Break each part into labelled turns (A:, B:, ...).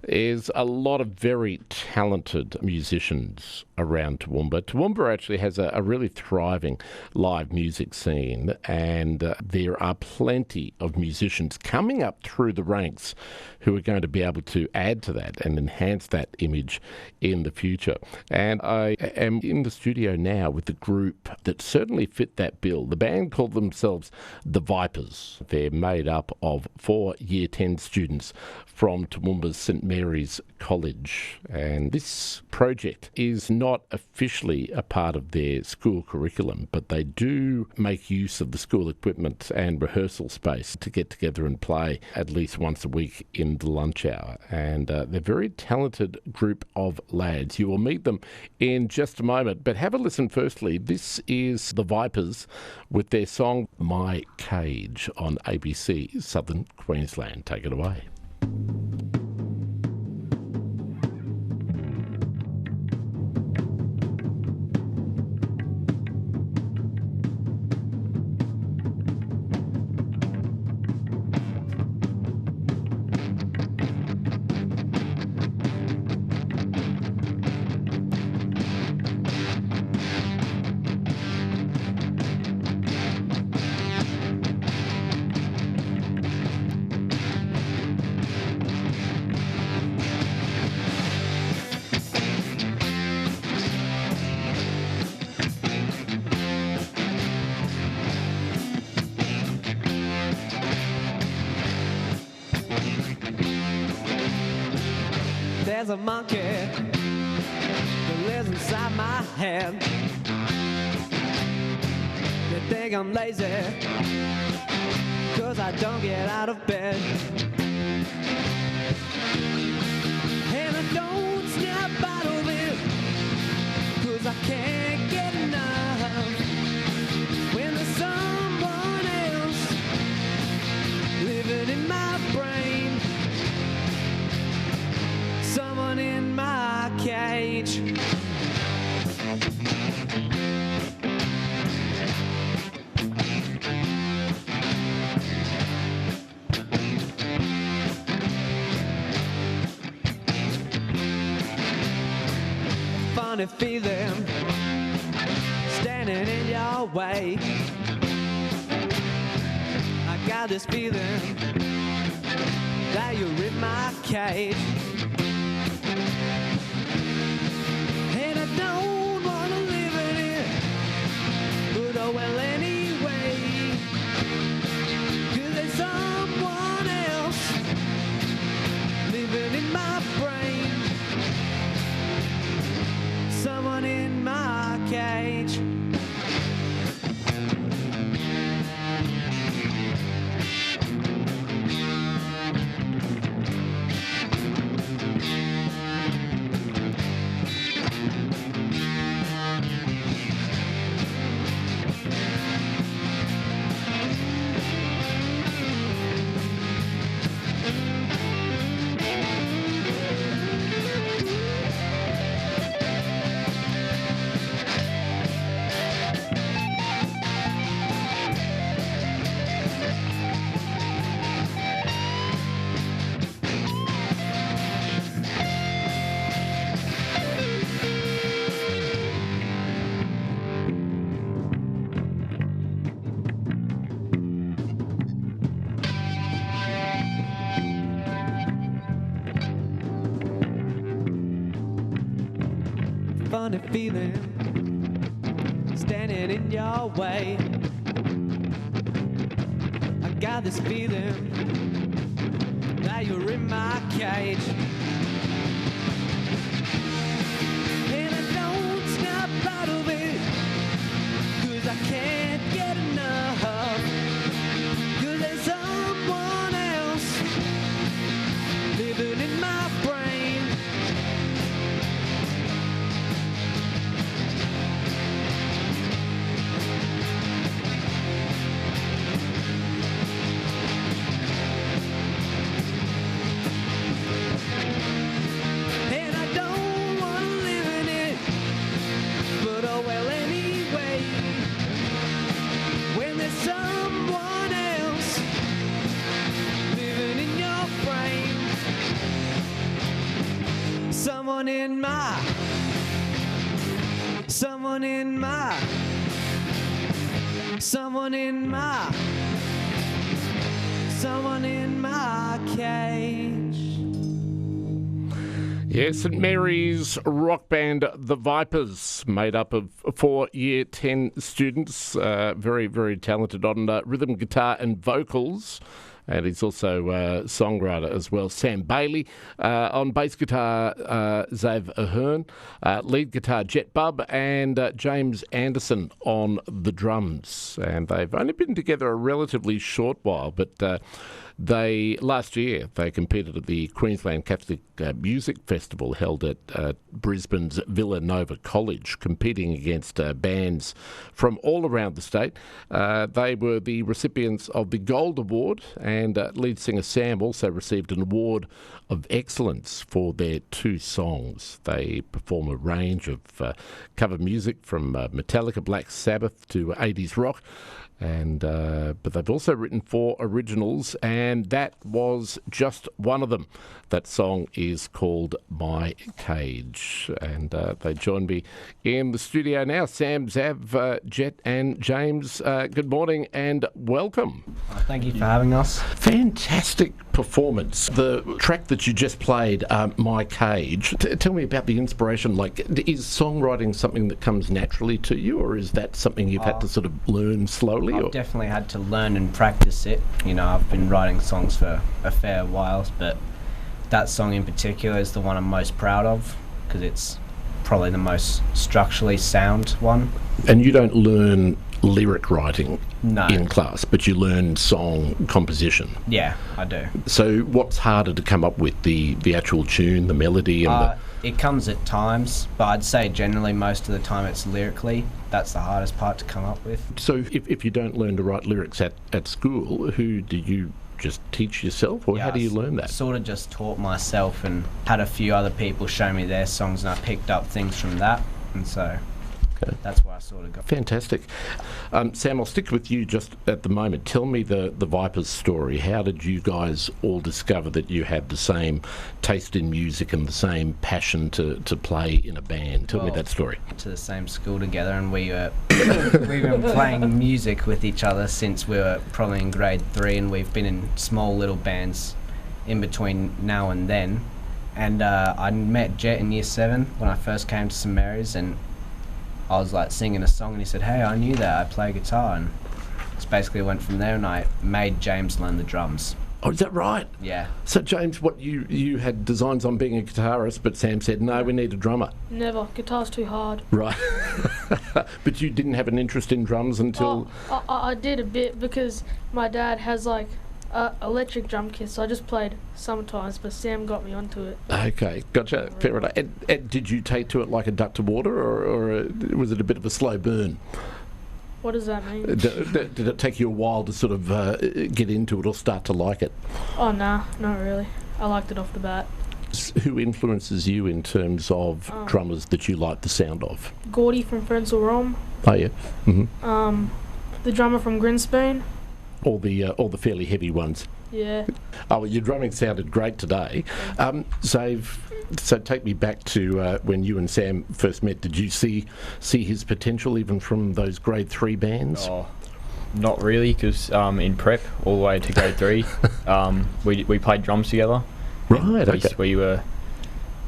A: There's a lot of very talented musicians around Toowoomba. Toowoomba actually has a really thriving live music scene, and there are plenty of musicians coming up through the ranks who are going to be able to add to that and enhance that image in the future. And I am in the studio now with the group that certainly fit that bill. The band called themselves The Vipers. They're made up of 4 Year 10 students from Toowoomba's St Mary's College. And this project is not officially a part of their school curriculum, but they do make use of the school equipment and rehearsal space to get together and play at least once a week in the lunch hour. And they're a very talented group of lads. You will meet them in just a moment, but have a listen firstly. This is The Vipers with their song My Cage on ABC Southern Queensland. Take it away.
B: There's a monkey that lives inside my head. You think I'm lazy 'cause I don't get out of bed, and I don't snap out of it 'cause I can't get enough. When there's someone else living in my brain, someone in my cage. Funny feeling standing in your way. I got this feeling that you're in my cage. And I don't want to live in it, but oh well anyway, 'cause there's someone else living in my brain, someone in my cage. Funny feeling standing in your way. I got this feeling that you're in my cage, and I don't snap out of it 'cause I can't get enough, 'cause there's someone else living in my brain, Someone in my Someone in my Someone in my Someone in my cage.
A: Yes, St Mary's rock band The Vipers, made up of 4 Year 10 students, very, very talented on rhythm guitar and vocals. And he's also a songwriter as well. Sam Bailey on bass guitar, Zav Ahern, lead guitar, Jhett Bubb, and James Anderson on the drums. And they've only been together a relatively short while, but last year they competed at the Queensland Catholic Music Festival held at Brisbane's Villanova College, competing against bands from all around the state. They were the recipients of the Gold Award, and lead singer Sam also received an award of excellence for their 2 songs. They perform a range of cover music from Metallica, Black Sabbath to 80s rock. And but they've also written 4 originals, and that was just one of them. That song is called My Cage, and they join me in the studio now. Sam, Zav, Jhett and James, good morning and welcome.
C: Thank you for having us.
A: Fantastic performance. The track that you just played, My Cage, tell me about the inspiration. Like, is songwriting something that comes naturally to you, or is that something you've had to sort of learn slowly?
C: I've definitely had to learn and practice it. You know, I've been writing songs for a fair while, but that song in particular is the one I'm most proud of because it's probably the most structurally sound one. And
A: you don't learn lyric writing
C: No.
A: in class, but you learn song composition.
C: Yeah, I do.
A: So what's harder to come up with, the actual tune, the melody, and
C: it comes at times, but I'd say generally most of the time it's lyrically. That's the hardest part to come up with.
A: So if you don't learn to write lyrics at school, who do you just teach yourself, or how do you learn that?
C: Sort of just taught myself and had a few other people show me their songs, and I picked up things from that, and so that's where I sort of got.
A: Fantastic. Sam, I'll stick with you just at the moment. Tell me the Vipers story. How did you guys all discover that you had the same taste in music and the same passion to play in a band? Tell me that story.
C: To the same school together, and we've been playing music with each other since we were probably in grade 3, and we've been in small little bands in between now and then. And I met Jhett in year 7 when I first came to St Mary's, and I was like singing a song, and he said, "Hey, I knew that, I play guitar," and it's basically went from there, and I made James learn the drums.
A: Oh, is that right?
C: Yeah.
A: So James, what you had designs on being a guitarist, but Sam said, no, we need a drummer.
D: Never. Guitar's too hard.
A: Right. But you didn't have an interest in drums until...
D: I did a bit because my dad has like electric drum kits, so I just played sometimes, but Sam got me onto it.
A: Okay, gotcha. Fair enough. And did you take to it like a duck to water, or was it a bit of a slow burn?
D: What does that mean?
A: Did it take you a while to sort of get into it or start to like it?
D: Oh, nah, not really. I liked it off the bat.
A: Who influences you in terms of drummers that you like the sound of?
D: Gordy from Frensel Rom.
A: Oh, yeah. Mm-hmm.
D: The drummer from Grinspoon.
A: All the fairly heavy ones.
D: Yeah.
A: Oh, well, your drumming sounded great today. So take me back to when you and Sam first met. Did you see his potential even from those grade 3 bands?
E: Oh, not really, because in prep all the way to grade 3, we played drums together.
A: Right. Okay.
E: We were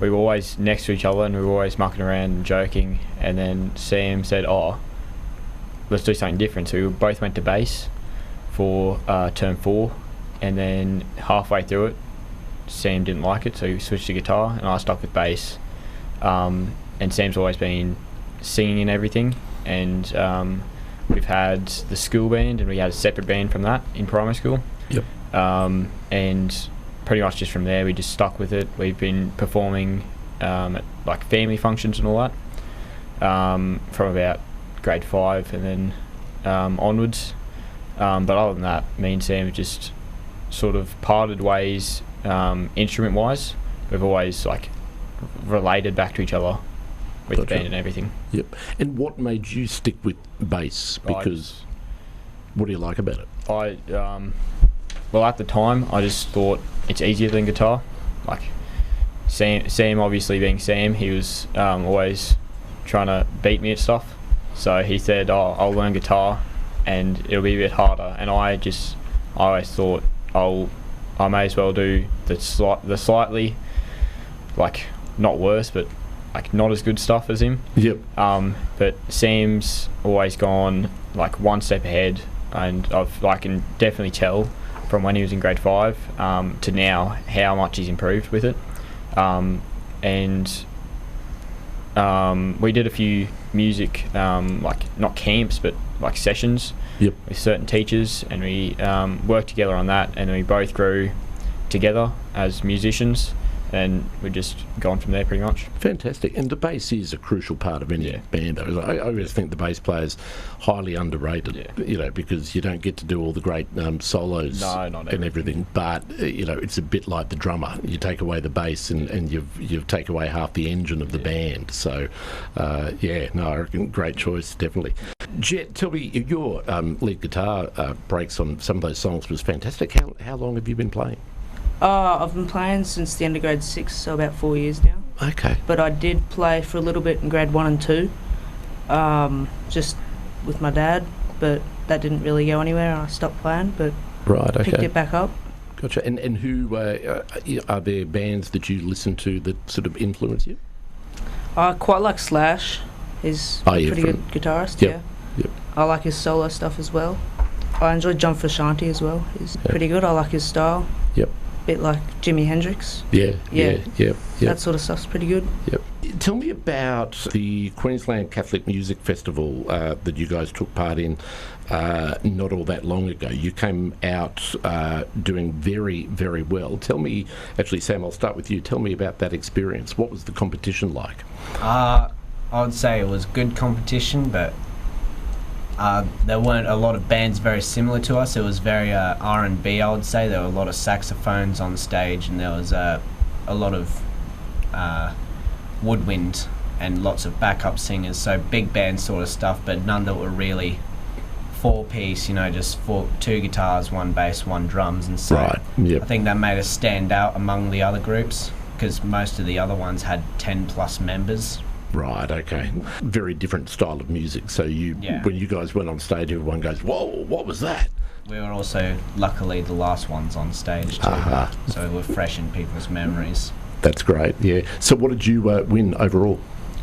E: always next to each other, and we were always mucking around and joking. And then Sam said, "Oh, let's do something different." So we both went to bass for term 4, and then halfway through it, Sam didn't like it, so he switched to guitar, and I stuck with bass. And Sam's always been singing and everything, and we've had the school band, and we had a separate band from that in primary school.
A: Yep.
E: And pretty much just from there, we just stuck with it. We've been performing at like family functions and all that from about grade 5 and then onwards. But other than that, me and Sam have just sort of parted ways instrument-wise. We've always like related back to each other with the band and everything.
A: Yep. And what made you stick with bass? Because what do you like about it?
E: Well, at the time, I just thought it's easier than guitar. Like, Sam obviously being Sam, he was always trying to beat me at stuff. So he said, I'll learn guitar and it'll be a bit harder. And I always thought I may as well do the slightly, like, not worse, but like not as good stuff as him.
A: Yep.
E: But Sam's always gone like one step ahead, and I can definitely tell from when he was in grade 5 to now how much he's improved with it. We did a few music, like not camps, but like sessions.
A: Yep.
E: With certain teachers, and we worked together on that, and we both grew together as musicians, and we've just gone from there pretty much.
A: Fantastic. And the bass is a crucial part of any band. I always think the bass player's highly underrated, you know, because you don't get to do all the great solos and everything, but, you know, it's a bit like the drummer. You take away the bass and you've taken away half the engine of the band. So, I reckon great choice, definitely. Jhett, tell me, your lead guitar breaks on some of those songs was fantastic. How long have you been playing?
F: I've been playing since the end of grade 6, so about 4 years now.
A: Okay.
F: But I did play for a little bit in grade 1 and 2, just with my dad, but that didn't really go anywhere and I stopped playing, but picked it back up.
A: Gotcha. And who are there bands that you listen to that sort of influence you?
F: I quite like Slash. He's a pretty good guitarist,
A: Yep.
F: I like his solo stuff as well. I enjoy John Frusciante as well. He's pretty good. I like his style.
A: Yep.
F: Bit like Jimi Hendrix.
A: Yeah.
F: That sort of stuff's pretty good.
A: Yep. Tell me about the Queensland Catholic Music Festival that you guys took part in not all that long ago. You came out doing very, very well. Tell me, actually, Sam, I'll start with you. Tell me about that experience. What was the competition like?
C: I would say it was good competition, but there weren't a lot of bands very similar to us. It was very R&B, I would say. There were a lot of saxophones on stage, and there was a lot of woodwind and lots of backup singers, so big band sort of stuff, but none that were really four-piece, you know, just 2 guitars, 1 bass, 1 drums, and so I think that made us stand out among the other groups, because most of the other ones had 10+ members.
A: Right, okay. Very different style of music. So when you guys went on stage, everyone goes, whoa, what was that?
C: We were also, luckily, the last ones on stage too, so we were fresh in people's memories.
A: That's great, yeah. So what did you win overall?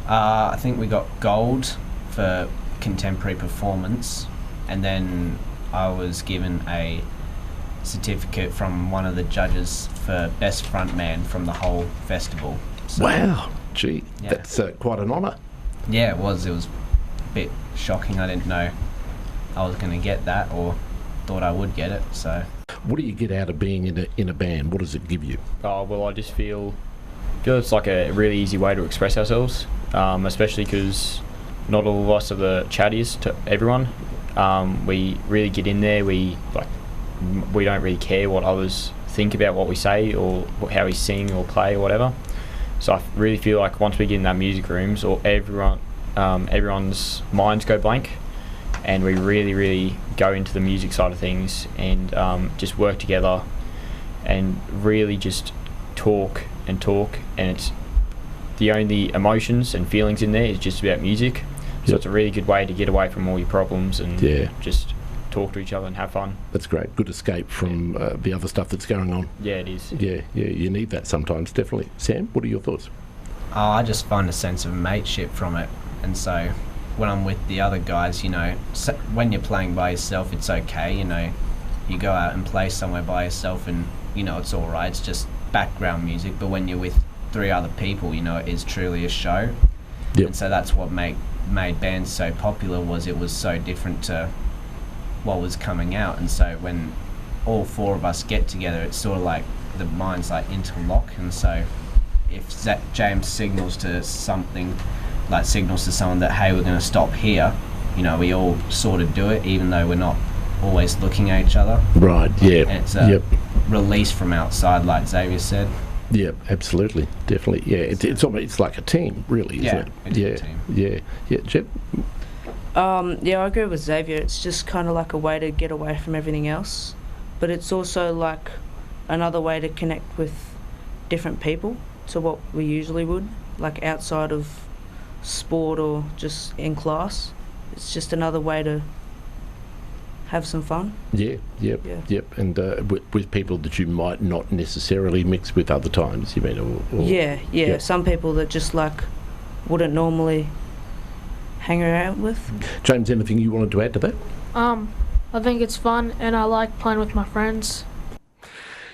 C: I think we got gold for contemporary performance, and then I was given a certificate from one of the judges for best frontman from the whole festival. So,
A: wow. Gee, that's quite an honour.
C: Yeah, it was. It was a bit shocking. I didn't know I was going to get that, or thought I would get it. So,
A: what do you get out of being in a band? What does it give you?
E: Oh, well, I just feel it's like a really easy way to express ourselves, especially because not all of us are the chattiest to everyone. We really get in there. We don't really care what others think about what we say or how we sing or play or whatever. So I really feel like once we get in that music rooms, or everyone's minds go blank, and we really, really go into the music side of things and just work together and really just talk, and it's the only emotions and feelings in there is just about music. So it's a really good way to get away from all your problems and just talk to each other and have fun.
A: That's great. Good escape from the other stuff that's going on.
E: Yeah, it is.
A: Yeah, you need that sometimes, definitely. Sam, what are your thoughts?
C: I just find a sense of mateship from it, and so when I'm with the other guys, you know, when you're playing by yourself, it's okay, you know, you go out and play somewhere by yourself and, you know, it's alright, it's just background music, but when you're with 3 other people, you know, it is truly a show. And so that's what made bands so popular, was it was so different to what was coming out, and so when all 4 of us get together, it's sort of like the minds like interlock, and so if James signals to someone that, hey, we're going to stop here, you know, we all sort of do it, even though we're not always looking at each other.
A: Right, yeah.
C: And it's a release from outside, like Xavier said.
A: Yeah, absolutely, definitely. Yeah, it's like a team, really, isn't it?
C: It's a team.
A: Yeah. Jhett?
F: I agree with Xavier. It's just kind of like a way to get away from everything else, but it's also like another way to connect with different people. to what we usually would, like outside of sport or just in class. It's just another way to have some fun.
A: Yep. And with people that you might not necessarily mix with other times, you mean? Or
F: Yeah. Some people that just like wouldn't normally hang around with.
A: James, anything you wanted to add to that?
D: I think it's fun, and I like playing with my friends.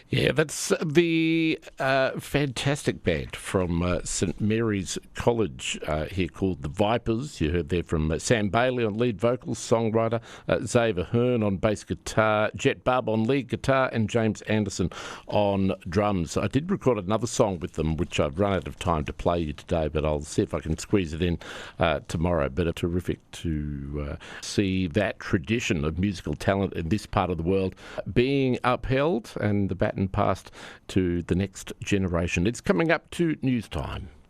A: Yeah, that's the fantastic band from St Mary's College here called The Vipers. You heard there from Sam Bailey on lead vocals, songwriter, Zav Ahern on bass guitar, Jhett Bubb on lead guitar, and James Anderson on drums. I did record another song with them, which I've run out of time to play you today, but I'll see if I can squeeze it in tomorrow. But it's terrific to see that tradition of musical talent in this part of the world being upheld and the baton passed to the next generation. It's coming up to news time.